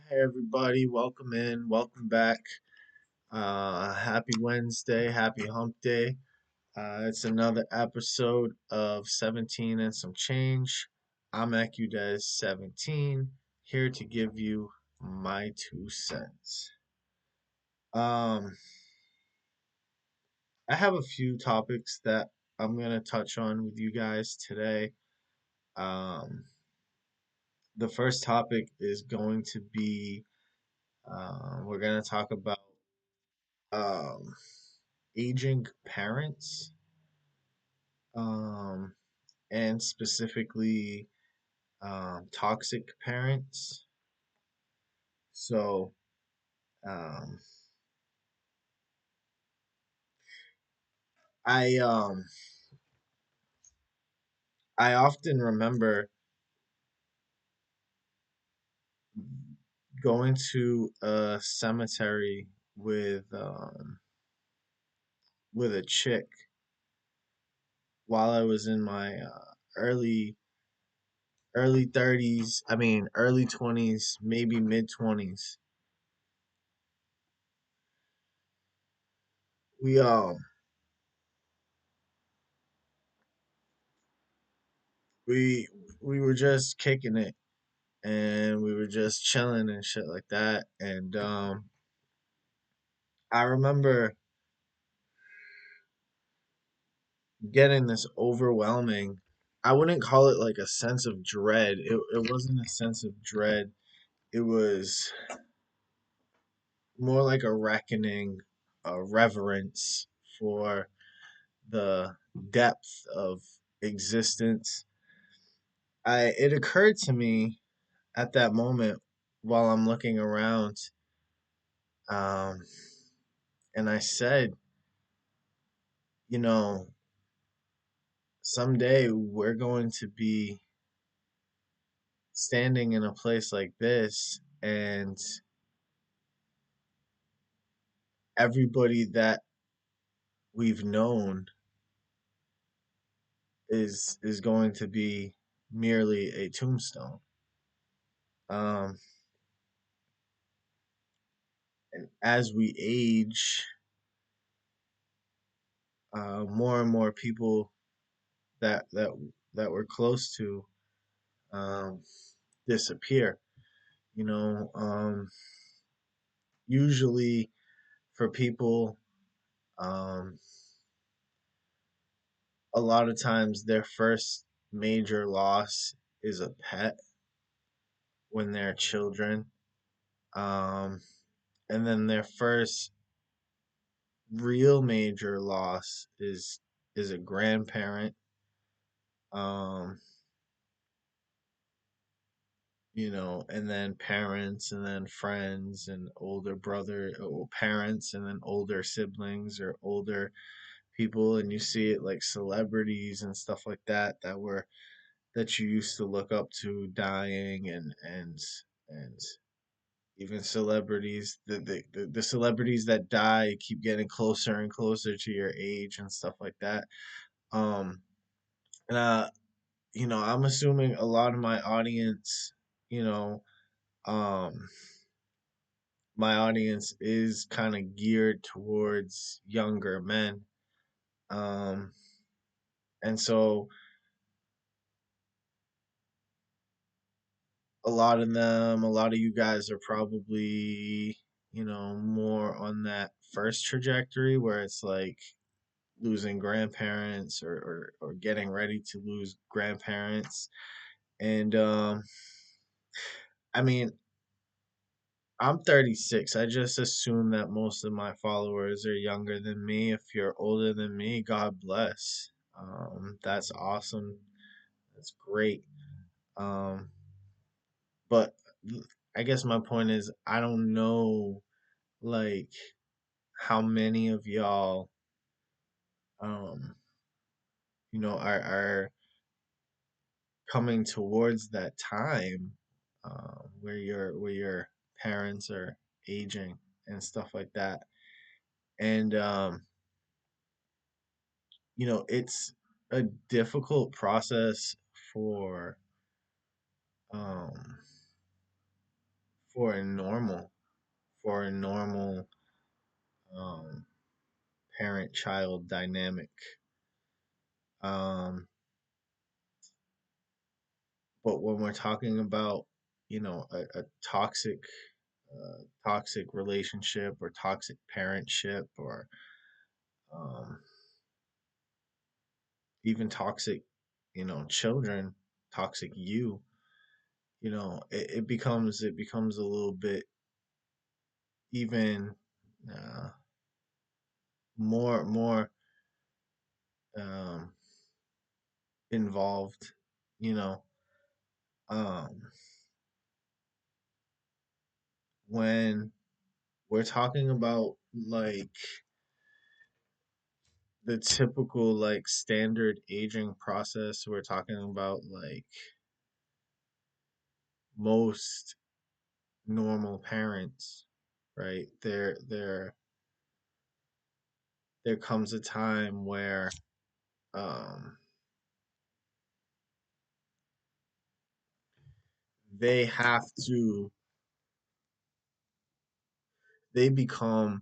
Hey everybody, welcome in, welcome back. Happy Wednesday, happy hump day. It's another episode of 17 and some change. I'm EcuDes17, here to give you my 2 cents. Um, I have a few topics that I'm gonna touch on with you guys today. Um, the first topic is going to be we're gonna talk about um, aging parents, um, and specifically toxic parents. So um, I um, I often remember going to a cemetery with a chick while I was in my early 30s. I mean early 20s, maybe mid 20s. We um we we were just kicking it and we were just chilling and shit like that. And I remember getting this overwhelming. I wouldn't call it like a sense of dread. It wasn't a sense of dread. It was more like a reckoning, a reverence for the depth of existence. It occurred to me at that moment while I'm looking around, um, and I said, you know, someday we're going to be standing in a place like this, and everybody that we've known is going to be merely a tombstone. Um, and as we age, more and more people that that that we're close to um, disappear. You know, usually for people, um, a lot of times their first major loss is a pet when they're children. Um, and then their first real major loss is a grandparent. Um, and then parents, and then friends, and older brother, or parents, and then older siblings or older people, and you see it like celebrities and stuff like that you used to look up to dying, and even celebrities, the celebrities that die keep getting closer and closer to your age and stuff like that. um and I'm assuming a lot of my audience, you know um my audience is kind of geared towards younger men. um and so a lot of you guys are probably, more on that first trajectory where it's like losing grandparents, or getting ready to lose grandparents. And I mean, I'm 36. I just assume that most of my followers are younger than me. If you're older than me, God bless. That's awesome. That's great. Um, but I guess my point is, I don't know, like, how many of y'all, um, are coming towards that time, where your parents are aging and stuff like that. And it's a difficult process for um for a normal for a normal um, parent child dynamic. Um, but when we're talking about, a toxic relationship or toxic parentship or um, even toxic, children, toxic it becomes a little bit even uh, more um, involved. You know, um, when we're talking about like the typical like standard aging process, we're talking about like most normal parents, right? There comes a time where um they have to they become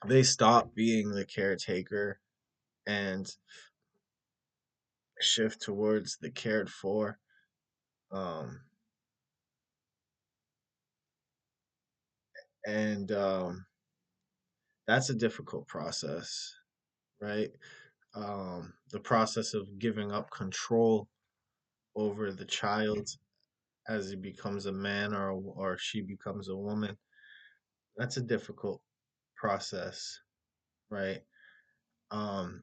they stop being the caretaker and shift towards the cared for. Um and That's a difficult process, right? The process of giving up control over the child as he becomes a man or she becomes a woman. That's a difficult process, right? Um,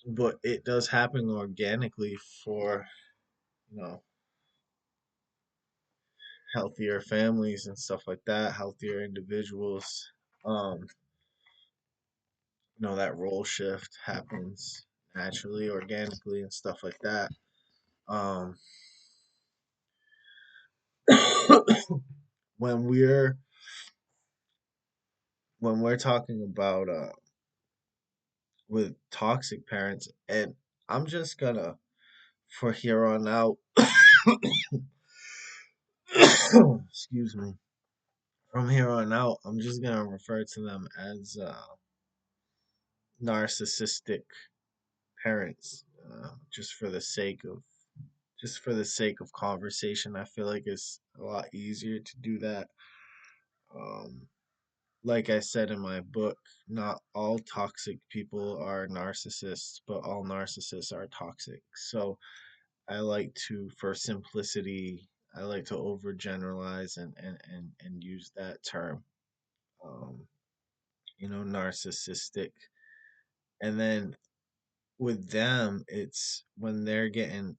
but it does happen organically for, you know, healthier families and stuff like that, healthier individuals. Um, that role shift happens naturally, organically, and stuff like that. Um, when we're talking about with toxic parents, and I'm just gonna for here on out, excuse me, from here on out, I'm just gonna refer to them as narcissistic parents, just for the sake of conversation. I feel like it's a lot easier to do that. Um, like I said in my book, not all toxic people are narcissists, but all narcissists are toxic. So I like to, for simplicity, I like to overgeneralize and use that term. Um, narcissistic. And then with them, it's when they're getting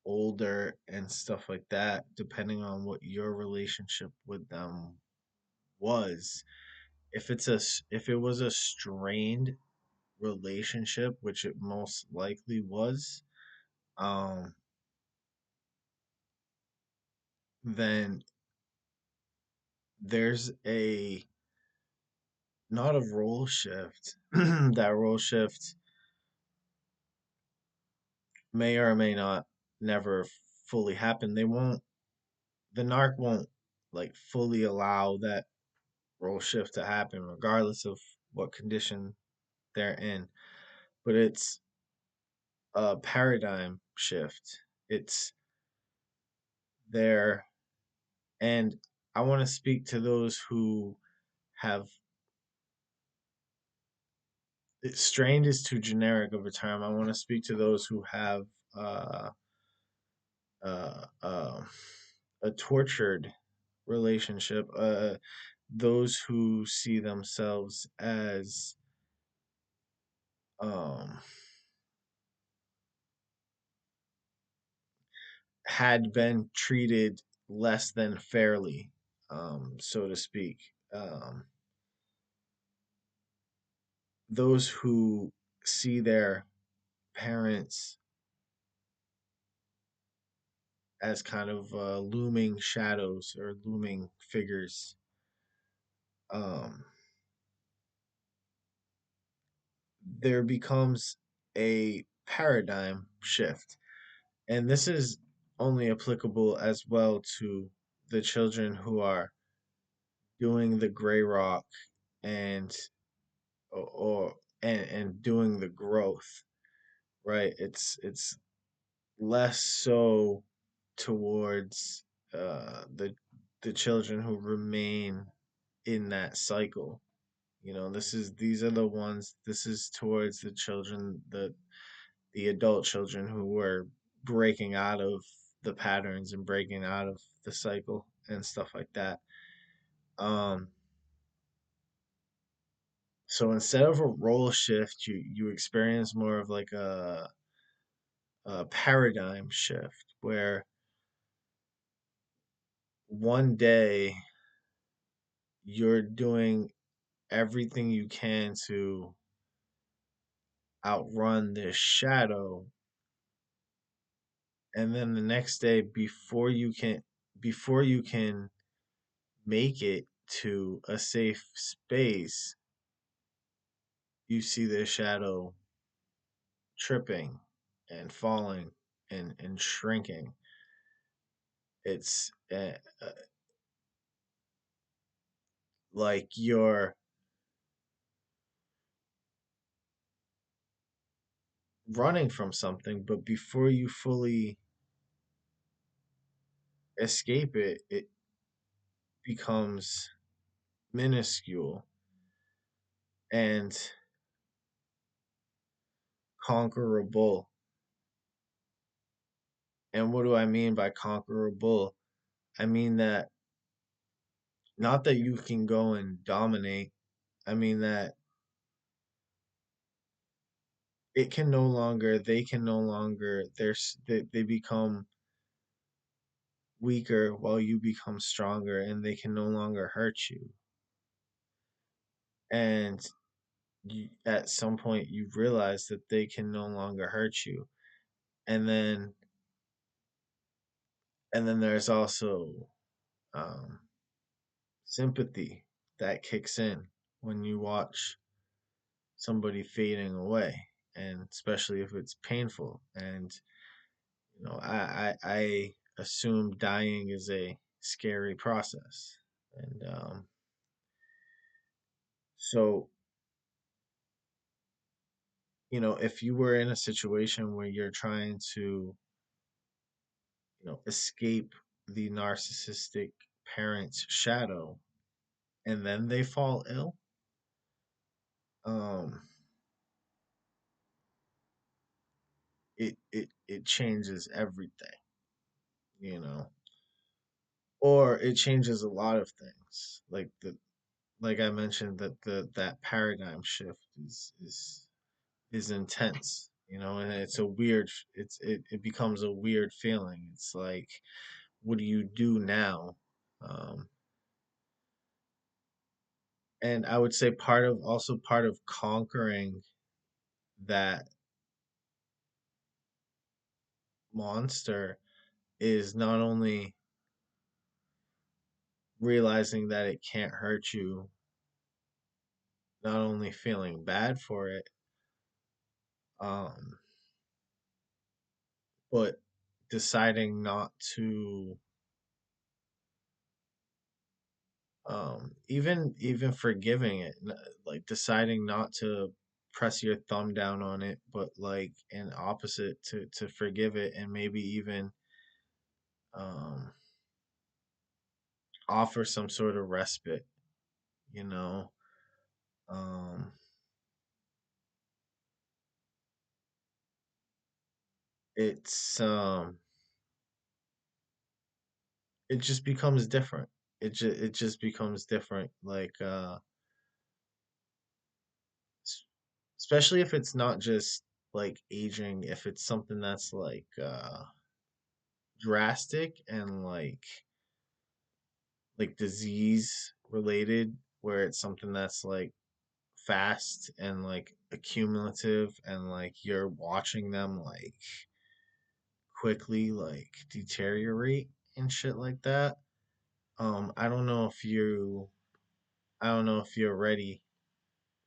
older and stuff like that, depending on what your relationship with them was. If it was a strained relationship, which it most likely was, um, then there's a not a role shift. That role shift may or may not never fully happen. The narc won't like fully allow that role shift to happen, regardless of what condition they're in. But it's a paradigm shift. It's there, and I want to speak to those who have strained is too generic of a term. I want to speak to those who have uh, uh, uh, a tortured relationship, those who see themselves as um, had been treated less than fairly, so to speak. Um, those who see their parents as kind of looming shadows or looming figures. Um, there becomes a paradigm shift. And this is only applicable as well to the children who are doing the gray rock and or and doing the growth, right? It's less so towards the children who remain in that cycle. These are the ones. This is towards the children, the adult children who were breaking out of the patterns and breaking out of the cycle and stuff like that. Um, so instead of a role shift, you experience more of like a paradigm shift where one day you're doing everything you can to outrun this shadow, and then the next day before you can make it to a safe space, you see the shadow tripping and falling and shrinking. It's like you're running from something, but before you fully escape it, it becomes minuscule and conquerable. And what do I mean by conquerable? I mean that not that you can go and dominate. I mean that it can no longer, they can no longer, they become weaker while you become stronger and they can no longer hurt you. And at some point, you realize that they can no longer hurt you. And then there's also um, sympathy that kicks in when you watch somebody fading away, and especially if it's painful. And I assume dying is a scary process, and so if you were in a situation where you're trying to escape the narcissistic parent's shadow and then they fall ill, um it changes everything, you know or it changes a lot of things, like I mentioned, that paradigm shift is intense, and it's a weird it becomes a weird feeling. It's like, what do you do now? um and I would say part of conquering that monster is not only realizing that it can't hurt you, not only feeling bad for it, um, but deciding not to, even forgiving it, like deciding not to press your thumb down on it, but like an opposite, to forgive it and maybe even um, offer some sort of respite. You know, um, it's it just becomes different. It just becomes different. Like s- especially if it's not just like aging, if it's something that's like drastic and like disease related, where it's something that's like fast and like accumulative, and like you're watching them like quickly like deteriorate and shit like that. I don't know if you're ready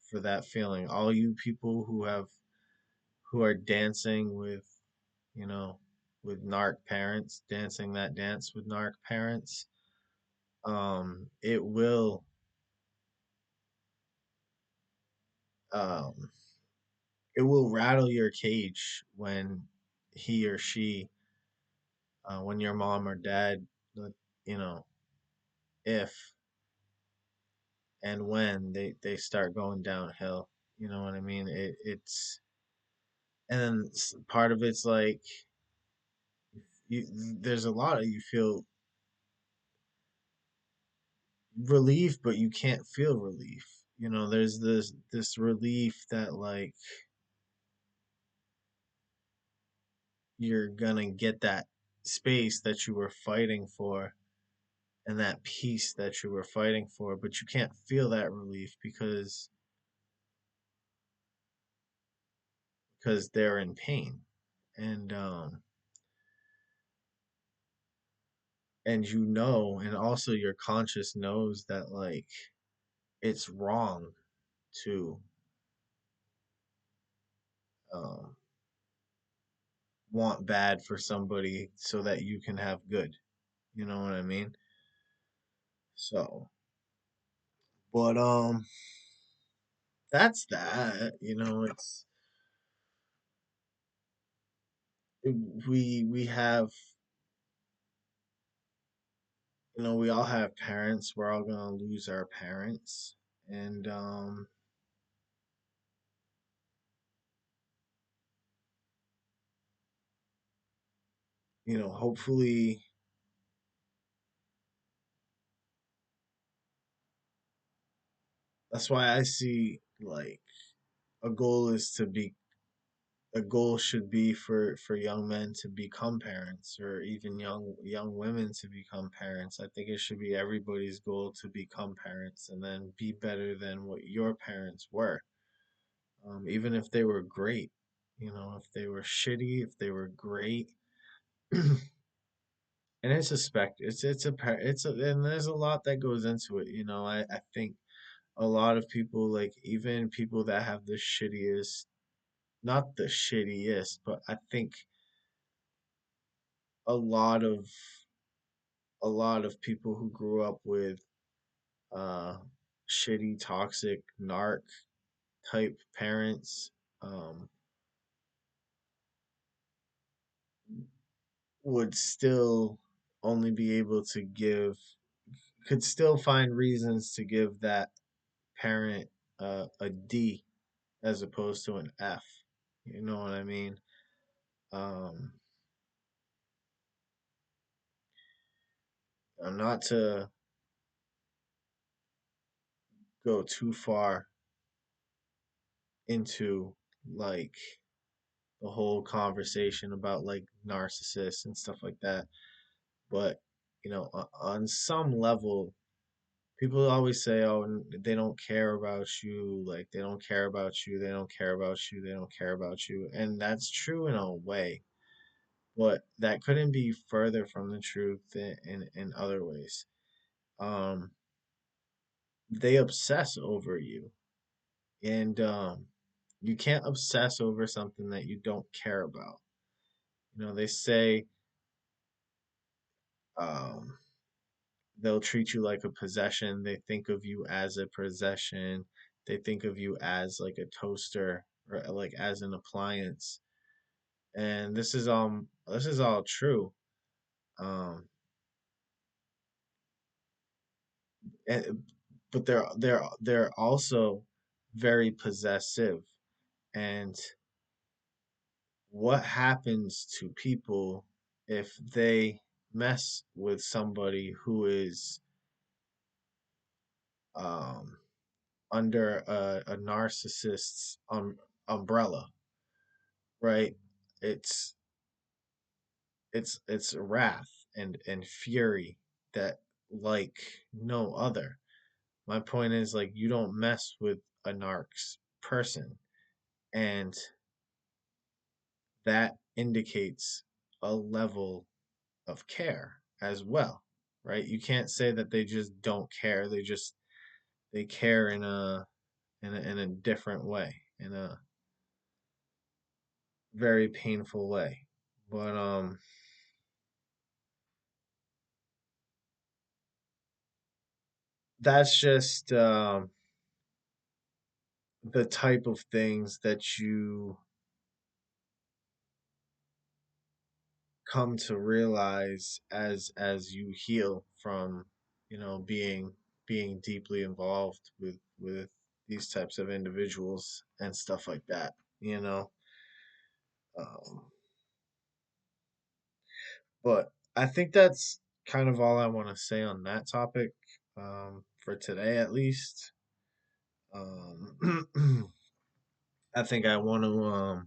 for that feeling. All you people who are dancing with, you know, with narc parents, dancing that dance with narc parents, it will um it will rattle your cage when he or she, when your mom or dad, you know, if and when they start going downhill. You know what I mean? And then part of it's like you, there's a lot of you feel relief, but you can't feel relief. You know, there's this relief that like you're gonna get that space that you were fighting for and that peace that you were fighting for, but you can't feel that relief because they're in pain. And and you know, and also your conscious knows that like it's wrong to um want bad for somebody so that you can have good. You know what I mean? So, but that's that. You know, it, we have, you know, we all have parents. We're all gonna lose our parents, and you know, hopefully, that's why I see like a goal is to be a goal should be for young men to become parents or even young women to become parents. I think it should be everybody's goal to become parents and then be better than what your parents were. Even if they were great, you know, if they were shitty, if they were great. And it's a and there's a lot that goes into it, you know. I think a lot of people, like even people that have the shittiest, not the shittiest, but I think a lot of a lot of people who grew up with uh shitty, toxic, narc type parents um would still only be able to give could still find reasons to give that parent a D as opposed to an F. You know what I mean? Um not to go too far into like the whole conversation about like narcissists and stuff like that. But you know, on some level, people always say, "Oh, they don't care about you. Like they don't care about you. They don't care about you. They don't care about you." And that's true in a way, but that couldn't be further from the truth in other ways. Um, they obsess over you, and you can't obsess over something that you don't care about. You know, they say um, they'll treat you like a possession. They think of you as a possession. They think of you as like a toaster or like as an appliance. And this is all true. Um, and, but they're also very possessive. And what happens to people if they mess with somebody who is um, under a narcissist's umbrella, right? It's it's wrath and fury that like no other. My point is like you don't mess with a narc's person, and that indicates a level of care as well, right? You can't say that they just don't care. They care in a different way, in a very painful way. But that's just the type of things that you come to realize as you heal from, being deeply involved with these types of individuals and stuff like that. You know, um, but I think that's kind of all I want to say on that topic, for today, at least. Um, I think I want to.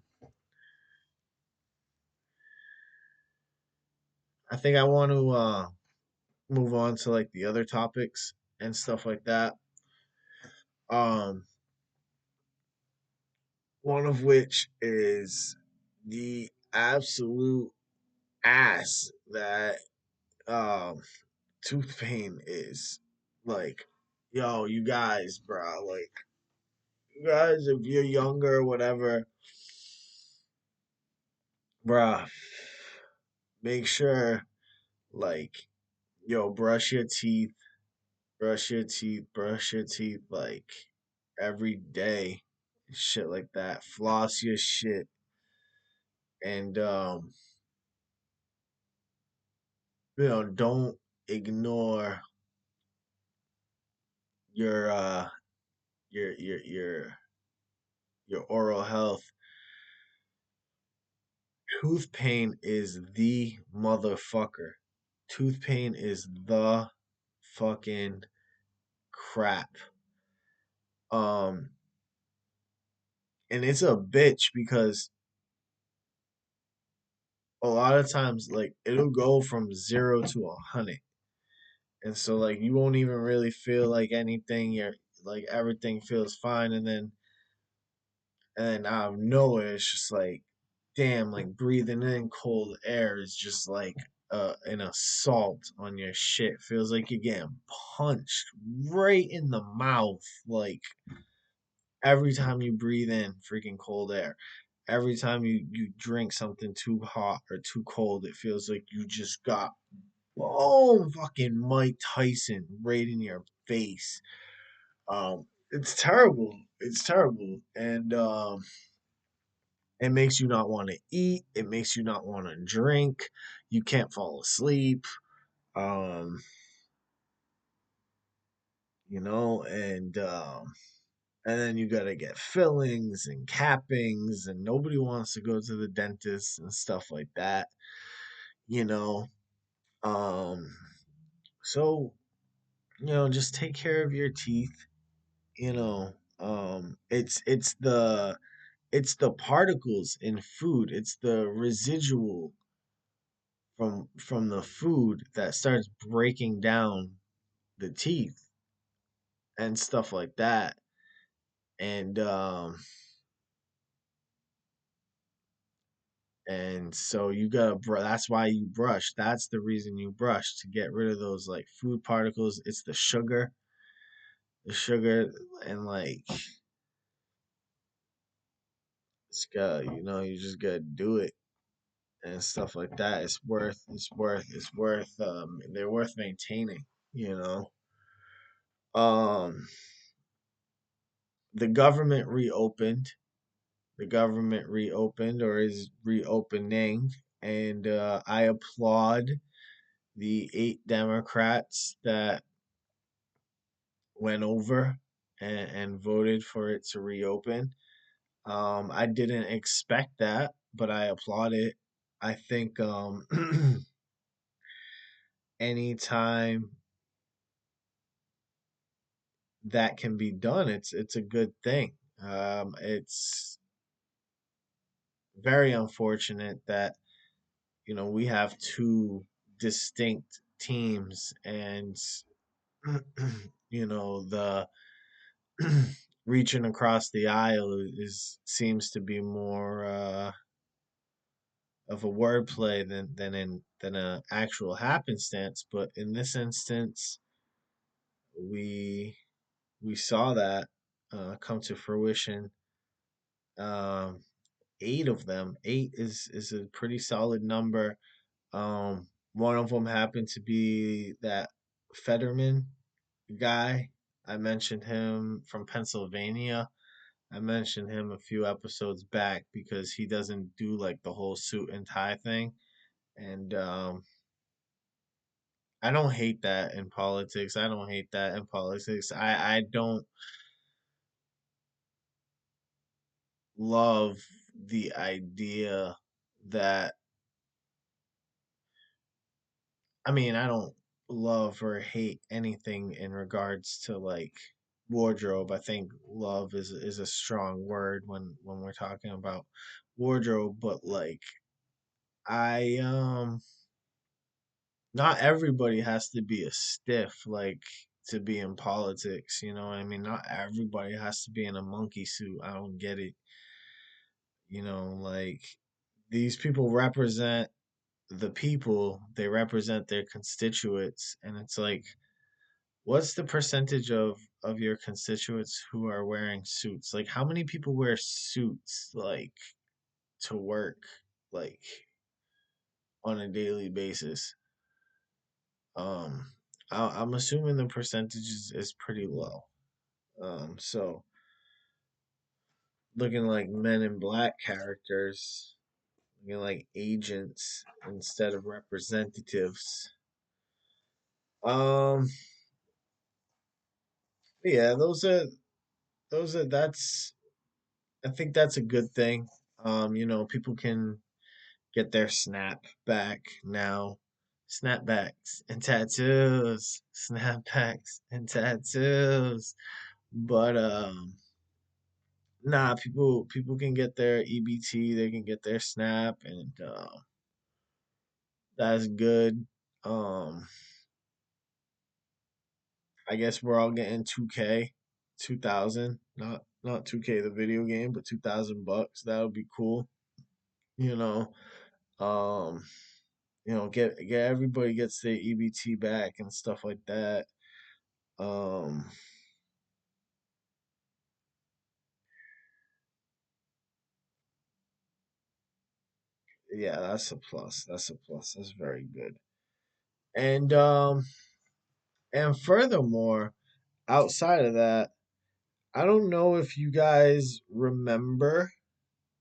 I think I want to move on to like the other topics and stuff like that. Um, one of which is the absolute ass that um tooth pain is. Like, yo, you guys, bro, like, you guys, if you're younger or whatever, bruh, make sure, like, yo, brush your teeth, like, every day, shit like that. Floss your shit, and don't ignore your your your your your oral health. Tooth pain is the motherfucker. Tooth pain is the fucking crap. Um, and it's a bitch because a lot of times, like, it'll go from 0 to 100, and so like you won't even really feel like anything. You're like everything feels fine, and then out of nowhere, it's just like, damn, like breathing in cold air is just like an assault on your shit. Feels like you're getting punched right in the mouth, like every time you breathe in freaking cold air. Every time you drink something too hot or too cold, it feels like you just got, oh, fucking Mike Tyson right in your face. It's terrible. It's terrible. And it makes you not want to eat. It makes you not want to drink. You can't fall asleep. Um, and then you gotta get fillings and cappings, and nobody wants to go to the dentist and stuff like that. You know, um, so just take care of your teeth. It's the particles in food. It's the residual from the food that starts breaking down the teeth and stuff like that. And so you gotta that's why you brush. That's the reason you brush, to get rid of those like food particles. It's the sugar, and like, you just gotta do it and stuff like that. They're worth maintaining, you know. Um the government reopened. The government reopened, or is reopening, and I applaud the 8 Democrats that went over and voted for it to reopen. I didn't expect that, but I applaud it. I think anytime that can be done, it's a good thing. It's very unfortunate that we have two distinct teams, and the reaching across the aisle is seems to be more of a wordplay than a actual happenstance. But in this instance, we we saw that come to fruition. Um, 8 of them. 8 is a pretty solid number. One of them happened to be that Fetterman guy. I mentioned him from Pennsylvania. I mentioned him a few episodes back because he doesn't do like the whole suit and tie thing. And I don't hate that in politics. I don't hate that in politics. I don't love the idea that I don't love or hate anything in regards to like wardrobe. I think love is a strong word when we're talking about wardrobe, but like I not everybody has to be a stiff like to be in politics, you know what I mean? Not everybody has to be in a monkey suit. I don't get it. Like these people represent the people, they represent their constituents, and it's like what's the percentage of your constituents who are wearing suits? Like how many people wear suits like to work like on a daily basis? Um I'm assuming the percentage is pretty low. So looking like men in black characters, looking like agents instead of representatives. Um yeah, that's I think that's a good thing. People can get their snap back now. Snapbacks and tattoos. Snapbacks and tattoos. But nah, people can get their EBT, they can get their snap, and that's good. Um I guess we're all getting 2K, 2000, not 2K the video game, but $2,000. That would be cool. You know, um, get everybody gets their EBT back and stuff like that. Um, yeah, that's a plus. That's a plus. That's very good. And furthermore, outside of that, I don't know if you guys remember.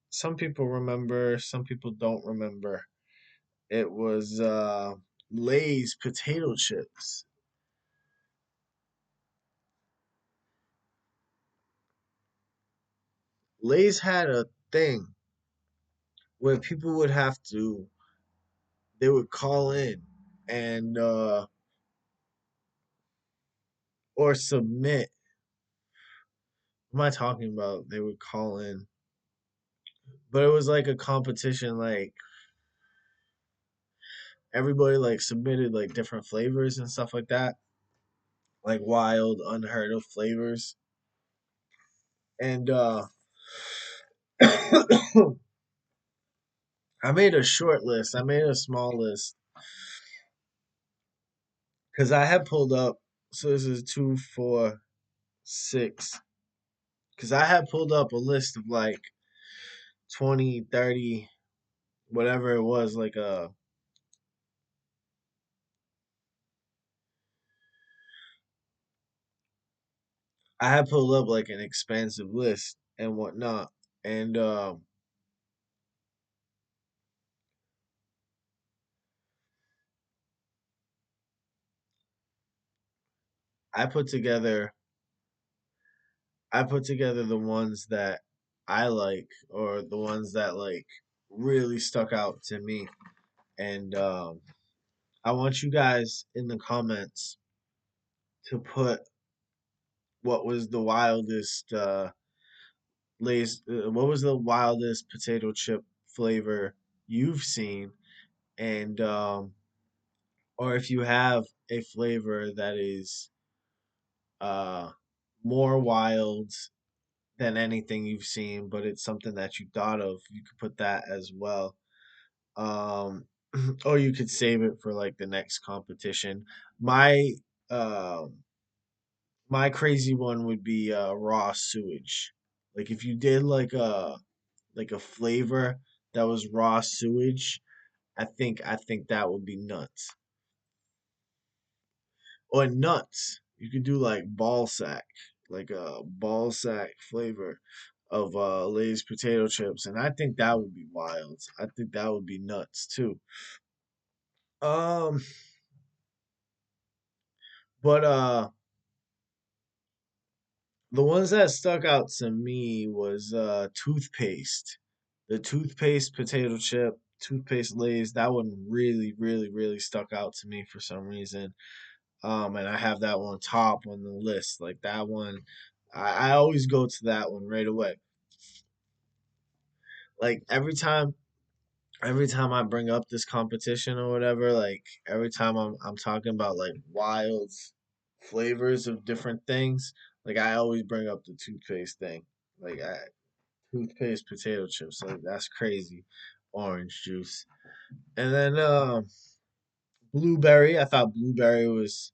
Some people remember, some people don't remember. It was Lay's potato chips. Lay's had a thing where people would have to they would call in and or submit. What am I talking about? They would call in, but it was like a competition. Like everybody like submitted like different flavors and stuff like that, like wild, unheard of flavors. And I made a short list. I made a small list because I had pulled up. So this is 2, 4, 6. Because I had pulled up a list of like 20, 30, whatever it was. Like I had pulled up like an expansive list and whatnot. And I put together I put together the ones that I like or the ones that like really stuck out to me. And I want you guys in the comments to put what was the wildest what was the wildest potato chip flavor you've seen, and or if you have a flavor that is uh more wild than anything you've seen, but it's something that you thought of, you could put that as well. Um, or you could save it for like the next competition. My um my crazy one would be raw sewage. Like if you did like like a flavor that was raw sewage, I think that would be nuts. Or nuts. You could do like ball sack, like a ball sack flavor of Lay's potato chips, and I think that would be wild. I think that would be nuts too. Um, but the ones that stuck out to me was toothpaste. The toothpaste potato chip, toothpaste Lay's, that one really, really, really stuck out to me for some reason. And I have that one top on the list. Like that one, I always go to that one right away. Like every time I bring up this competition or whatever, like every time I'm talking about like wild flavors of different things, like I always bring up the toothpaste thing. Like toothpaste potato chips, like that's crazy. Orange juice. And then blueberry, I thought blueberry was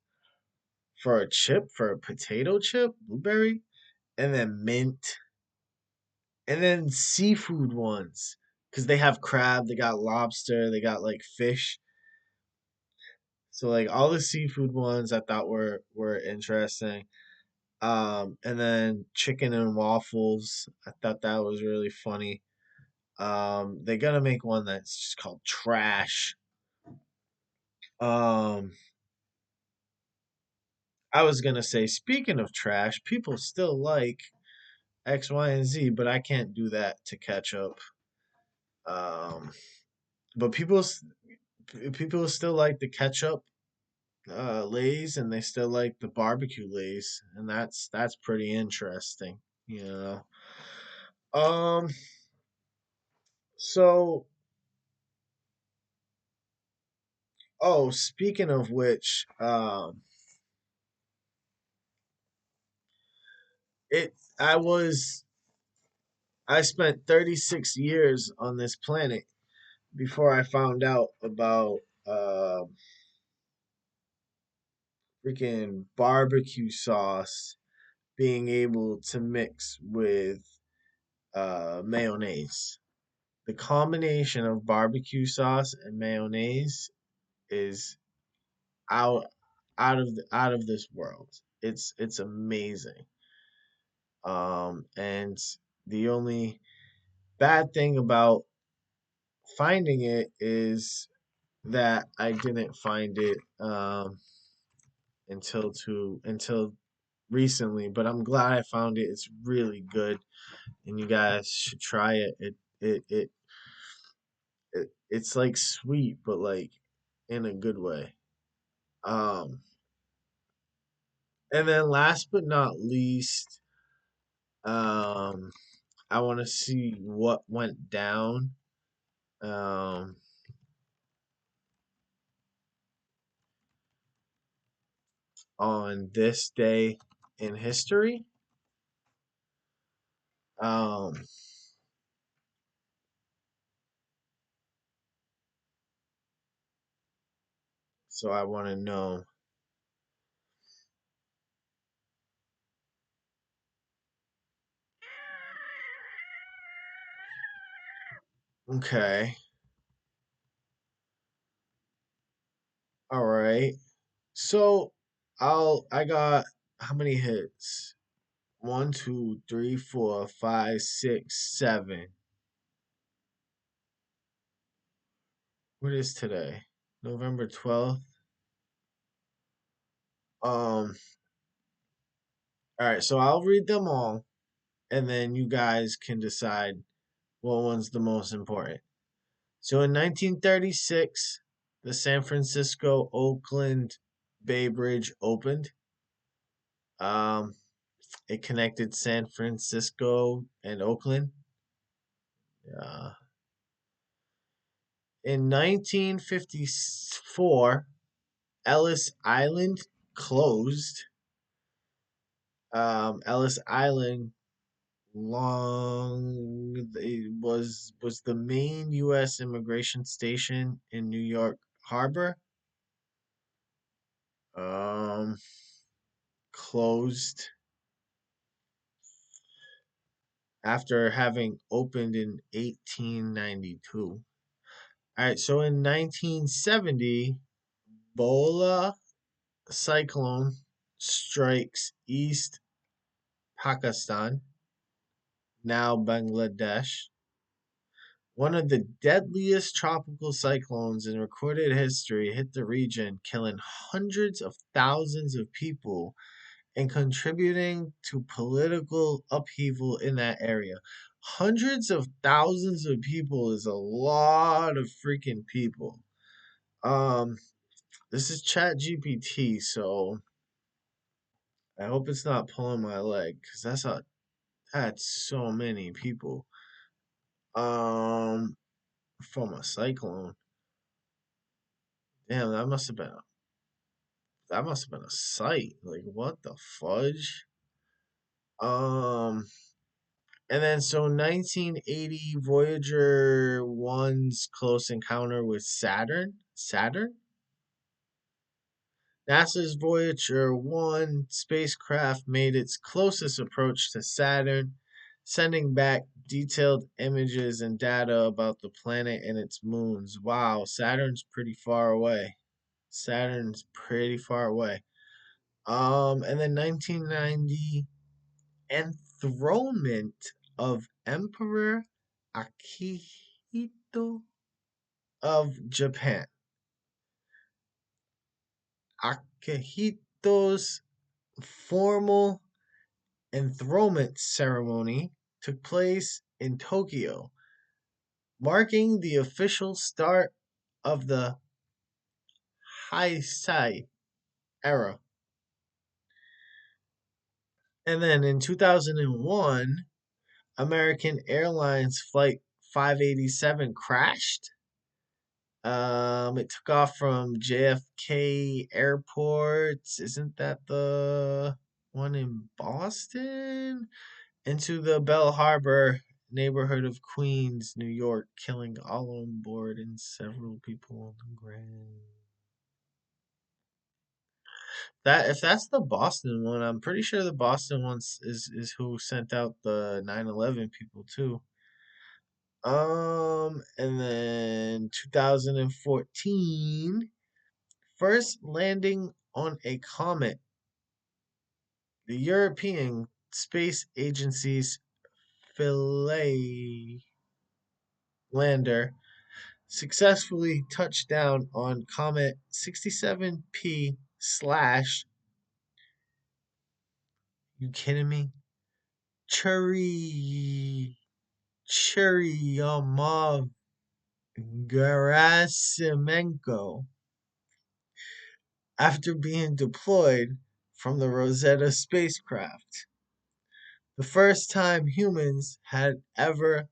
for a chip, for a potato chip, blueberry, and then mint, and then seafood ones because they have crab, they got lobster, they got like fish. So like all the seafood ones I thought were interesting. And then chicken and waffles, I thought that was really funny. They're gonna make one that's just called trash. Um, I was gonna say, speaking of trash, people still like X, Y, and Z, but I can't do that to catch up. Um, but people still like the ketchup Lays, and they still like the barbecue Lays, and that's pretty interesting, you know. Um, so oh, speaking of which, it I was I spent 36 years on this planet before I found out about freaking barbecue sauce being able to mix with mayonnaise. The combination of barbecue sauce and mayonnaise is out out of this world. It's amazing. And the only bad thing about finding it is that I didn't find it until recently, but I'm glad I found it. It's really good, and you guys should try it. It's like sweet, but like in a good way. Um, and then last but not least, um, I want to see what went down um on this day in history. Um, so I want to know. Okay, all right. So I got how many hits? One, two, three, four, five, six, seven. What is today? November 12th. Um, all right, so I'll read them all and then you guys can decide what one's the most important. So in 1936, the San Francisco Oakland Bay Bridge opened. Um, it connected San Francisco and Oakland. Uh, in 1954, Ellis Island closed. Ellis Island long it was the main U.S. immigration station in New York Harbor. Um, closed. after having opened in 1892. All right, so in 1970, Bola cyclone strikes East Pakistan, now Bangladesh. One of the deadliest tropical cyclones in recorded history hit the region, killing hundreds of thousands of people and contributing to political upheaval in that area. Hundreds of thousands of people is a lot of freaking people. Um, this is Chat GPT, so I hope it's not pulling my leg because that's so many people. Um, from a cyclone. Damn, that must have been a sight. Like what the fudge? Um, and then so 1980 Voyager 1's close encounter with Saturn. Saturn? NASA's Voyager 1 spacecraft made its closest approach to Saturn, sending back detailed images and data about the planet and its moons. Wow, Saturn's pretty far away. Saturn's pretty far away. And then 1990, enthronement of Emperor Akihito of Japan. Akihito's formal enthronement ceremony took place in Tokyo, marking the official start of the Heisei era. And then in 2001, American Airlines Flight 587 crashed. It took off from JFK Airport. Isn't that the one in Boston? Into the Bell Harbor neighborhood of Queens, New York, killing all on board and several people on the ground. That if that's the Boston one, I'm pretty sure the Boston one is who sent out the 9/11 people too. And then 2014, first landing on a comet. The European Space Agency's Philae lander successfully touched down on Comet 67P slash, you kidding me? Churyumov Gerasimenko after being deployed from the Rosetta spacecraft. The first time humans had ever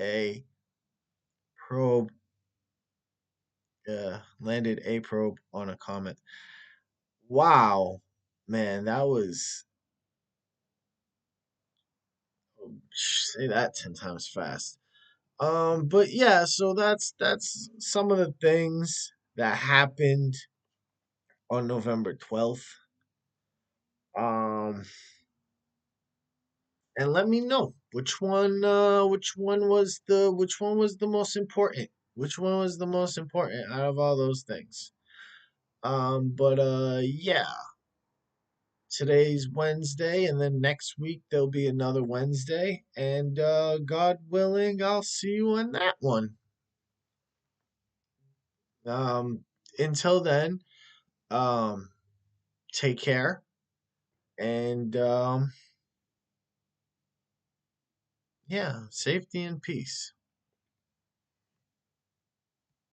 a probe, landed a probe on a comet. Wow, man, that was say that 10 times fast. But yeah, so that's some of the things that happened on November 12th. Um, and let me know which one was the most important. Which one was the most important out of all those things? But yeah, today's Wednesday, and then next week there'll be another Wednesday, and God willing, I'll see you on that one. Um, until then, um, take care, and yeah, safety and peace.